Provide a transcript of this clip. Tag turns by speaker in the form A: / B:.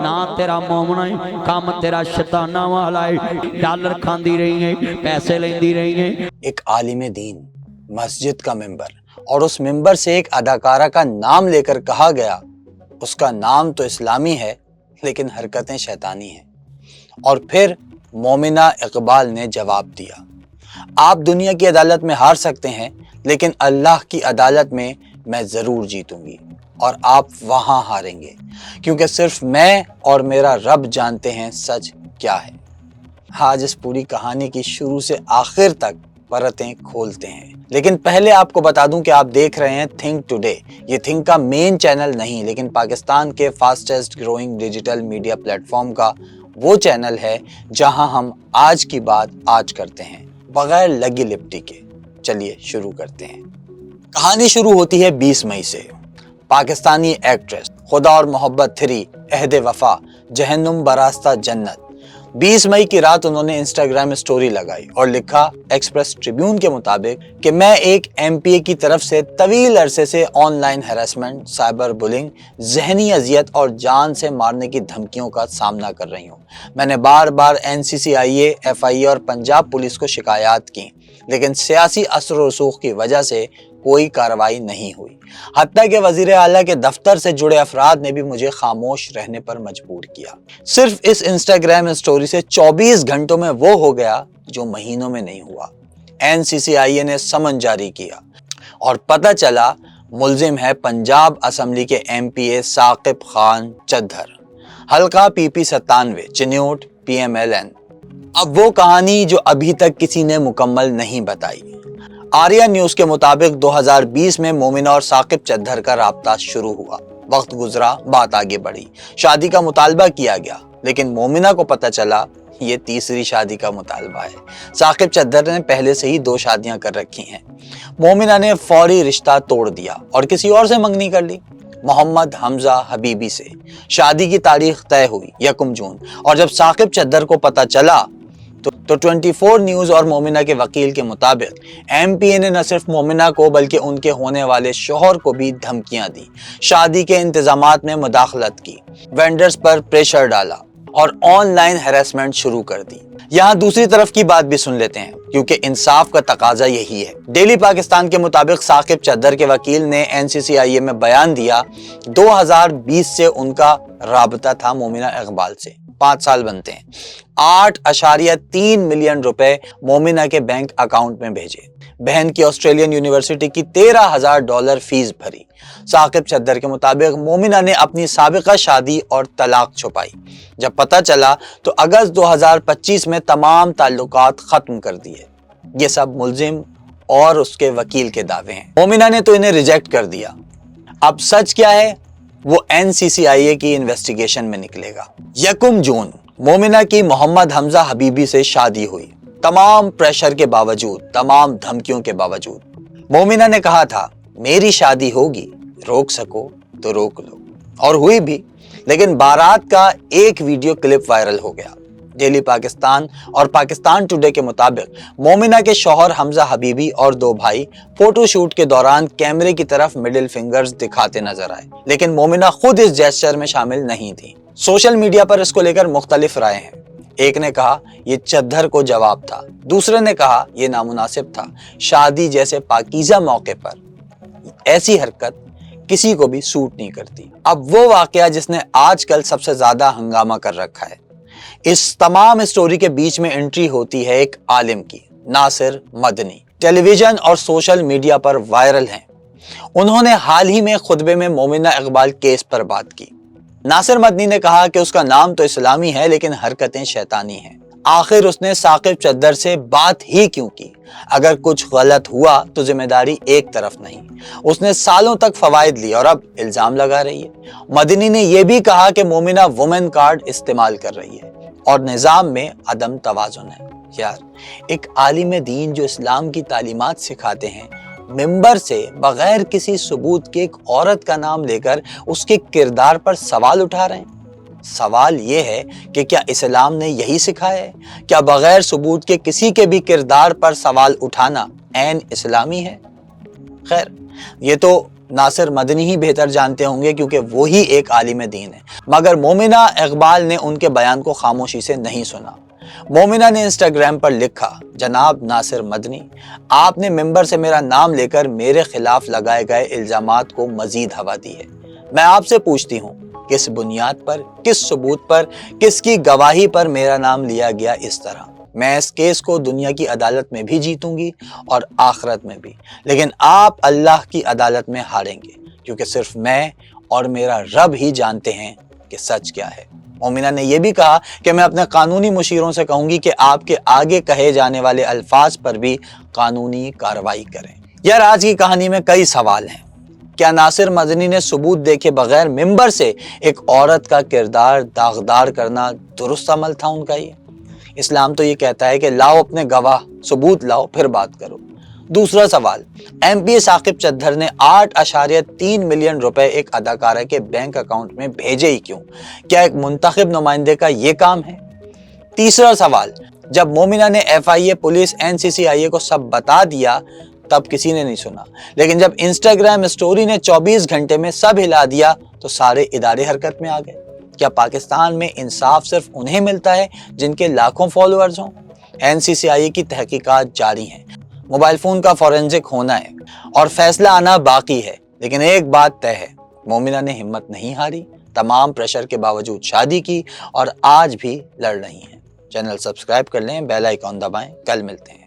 A: ना तेरा मोमना है, काम तेरा शैताना वाला है, डॉलर खांदी रही है, पैसे लेंदी रही है।
B: एक आलिम दीन, मस्जिद का मेंबर, और उस मेंबर से एक अदाकारा का नाम लेकर कहा गया उसका नाम तो इस्लामी है लेकिन हरकतें शैतानी हैं। और फिर मोमिना इकबाल ने जवाब दिया, आप दुनिया की अदालत में हार सकते हैं लेकिन अल्लाह की अदालत में मैं ज़रूर जीतूंगी और आप वहाँ हारेंगे, क्योंकि सिर्फ मैं और मेरा रब जानते हैं सच क्या है। आज इस पूरी कहानी की शुरू से आखिर तक परतें खोलते हैं, लेकिन पहले आपको बता दूं कि आप देख रहे हैं थिंक टुडे। ये थिंक का मेन चैनल नहीं, लेकिन पाकिस्तान के fastest growing digital media platform का वो चैनल है जहां हम आज की बात आज करते हैं, बगैर लगी लिपटी के। चलिए शुरू करते हैं। कहानी शुरू होती है 20 मई से। पाकिस्तानी एक्ट्रेस, खुदा और मोहब्बत 3, अहद वफा, जहन्नुम बरास्ता जन्नत। 20 मई की रात उन्होंने इंस्टाग्राम स्टोरी लगाई और लिखा एक्सप्रेस ट्रिब्यून के मुताबिक कि मैं एक MPA की तरफ से तवील अरसे से ऑनलाइन हैरेसमेंट, साइबर बुलिंग, जहनी अजियत और जान से मारने की धमकियों का सामना कर रही हूँ। मैंने बार बार NCCIA, FIA और पंजाब पुलिस को शिकायत की, लेकिन सियासी असर और रसूख की वजह से कोई कार्रवाई नहीं हुई। हत्ता के वजीर आला के दफ्तर से जुड़े अफराद ने भी मुझे खामोश रहने पर मजबूर किया। सिर्फ इस इंस्टाग्राम स्टोरी से 24 घंटों में वो हो गया जो महीनों में नहीं हुआ। NCCIA ने समन जारी किया और पता चला मुल्जिम है पंजाब असम्बली के MPA साकिब खान चद्दर, हल्का PP 97, चिन्यूट PMLN। अब वो कहानी जो अभी तक किसी ने मुकम्मल नहीं बताई। आर्या न्यूज के मुताबिक 2020 में मोमिना और साकिब चद्दर का राब्ता शुरू हुआ। वक्त गुजरा, बात आगे बढ़ी, शादी का मुतालबा किया गया, लेकिन मोमिना को पता चला ये तीसरी शादी का मुतालबा है। साकिब चद्दर ने पहले से ही 2 शादियां कर रखी हैं। मोमिना ने फौरी रिश्ता तोड़ दिया और किसी और से मंगनी कर ली, मोहम्मद हमजा हबीबी से। शादी की तारीख तय हुई 1 जून, और जब साकिब चद्दर को पता चला तो 24 न्यूज और मोमिना के वकील के मुताबिक MPA ने न सिर्फ मोमिना को बल्कि उनके होने वाले शौहर को भी धमकियां दी, शादी के इंतजामात में मुदाखलत की, वेंडर्स पर प्रेशर डाला और ऑनलाइन हैरेसमेंट शुरू कर दी। यहाँ दूसरी तरफ की बात भी सुन लेते हैं, क्योंकि इंसाफ का तकाजा यही है। डेली पाकिस्तान के मुताबिक साकिब चद्दर के वकील ने NCCIA में बयान दिया 2020 से उनका राबता था मोमिना इकबाल से। 5 साल बनते हैं। 8.3 मिलियन रुपए मोमिना के बैंक अकाउंट में भेजे। बहन की ऑस्ट्रेलियन यूनिवर्सिटी की $13,000 फीस भरी। साकिब चद्दर के मुताबिक मोमिना ने अपनी साबिका शादी और तलाक छुपाई। जब पता चला तो अगस्त 2025 में तमाम ताल्लुकात खत्म कर दिए। ये सब मुल्जिम और उसके वकील के दावे हैं। मोमिना ने तो इन्हें रिजेक्ट कर दिया। अब सच क्या है वो NCCIA की इन्वेस्टिगेशन में निकलेगा। 1 जून मोमिना की मोहम्मद हमजा हबीबी से शादी हुई। तमाम प्रेशर के बावजूद, तमाम धमकियों के बावजूद मोमिना ने कहा था मेरी शादी होगी, रोक सको तो रोक लो, और हुई भी। लेकिन बारात का एक वीडियो क्लिप वायरल हो गया। डेली पाकिस्तान और पाकिस्तान टुडे के मुताबिक मोमिना के शौहर हमजा हबीबी और 2 भाई फोटोशूट के दौरान कैमरे की तरफ मिडिल फिंगर्स दिखाते नजर आए, लेकिन मोमिना खुद इस जेस्चर में शामिल नहीं थी। सोशल मीडिया पर इसको लेकर मुख्तलिफ राय हैं। एक ने कहा ये चद्दर को जवाब था, दूसरे ने कहा ये नामुनासिब था। शादी जैसे पाकीज़ा मौके पर ऐसी हरकत किसी को भी सूट नहीं करती। अब वो वाकया जिसने आजकल सबसे ज्यादा हंगामा कर रखा है। इस तमाम स्टोरी के बीच में एंट्री होती है एक आलिम की, नासिर मदनी। टेलीविजन और सोशल मीडिया पर वायरल हैं। उन्होंने हाल ही में खुतबे में मोमिना इकबाल केस पर बात की। नासिर मदनी ने कहा कि उसका नाम तो इस्लामी है लेकिन हरकतें शैतानी हैं। आखिर उसने साकिब चद्दर से बात ही क्यों की? अगर कुछ गलत हुआ तो जिम्मेदारी एक तरफ नहीं। उसने सालों तक फवायद लिए और अब इल्जाम लगा रही है। मदनी ने यह भी कहा कि मोमिना वुमेन कार्ड इस्तेमाल कर रही है और निजाम में अदम तवाजुन है। यार, एक आलिम दीन जो इस्लाम की तालीमात सिखाते हैं, मिंबर से बगैर किसी सबूत के एक औरत का नाम लेकर उसके किरदार पर सवाल उठा रहे हैं। सवाल ये है कि क्या इस्लाम ने यही सिखाया है? क्या बगैर सबूत के किसी के भी किरदार पर सवाल उठाना ऐन इस्लामी है? खैर, ये तो नासिर मदनी ही बेहतर जानते होंगे क्योंकि वही एक आलिम दीन है, मगर मोमिना इकबाल ने उनके बयान को खामोशी से नहीं सुना। मोमिना ने इंस्टाग्राम पर लिखा, जनाब नासिर मदनी, आपने मिंबर से मेरा नाम लेकर मेरे खिलाफ लगाए गए इल्जामात को मजीद हवा दी है। मैं आपसे पूछती हूँ, किस बुनियाद पर, किस सबूत पर, किसकी गवाही पर मेरा नाम लिया गया इस तरह? मैं इस केस को दुनिया की अदालत में भी जीतूंगी और आखिरत में भी, लेकिन आप अल्लाह की अदालत में हारेंगे, क्योंकि सिर्फ मैं और मेरा रब ही जानते हैं कि सच क्या है। मोमिना ने यह भी कहा कि मैं अपने कानूनी मुशीरों से कहूंगी कि आपके आगे कहे जाने वाले अल्फाज पर भी कानूनी कार्रवाई करें। यार, आज की कहानी में कई सवाल हैं। क्या नासिर मदनी ने सबूत देखे बगैर मिंबर से एक औरत का किरदार दागदार करना दुरुस्त अमल था उनका? ये इस्लाम तो ये कहता है कि लाओ अपने गवाह, सबूत लाओ, फिर बात करो। दूसरा सवाल, एमपी साकिब चद्दर ने 8.3 मिलियन रुपए एक अदाकारा के बैंक अकाउंट में भेजे ही क्यों? क्या एक मुंतखब नुमाइंदे का ये काम है? तीसरा सवाल, जब मोमिना ने FIA, पुलिस, NCCIA को सब बता दिया तब किसी ने नहीं सुना, लेकिन जब इंस्टाग्राम स्टोरी ने 24 घंटे में सब हिला दिया तो सारे इदारे हरकत में आ गए। क्या पाकिस्तान में इंसाफ सिर्फ उन्हें मिलता है जिनके लाखों फॉलोअर्स हों? NCCIA की तहकीकात जारी हैं, मोबाइल फोन का फॉरेंसिक होना है और फैसला आना बाकी है, लेकिन एक बात तय है, मोमिना ने हिम्मत नहीं हारी, तमाम प्रेशर के बावजूद शादी की और आज भी लड़ रही हैं। चैनल सब्सक्राइब कर लें, बेल आइकॉन दबाएं। कल मिलते हैं।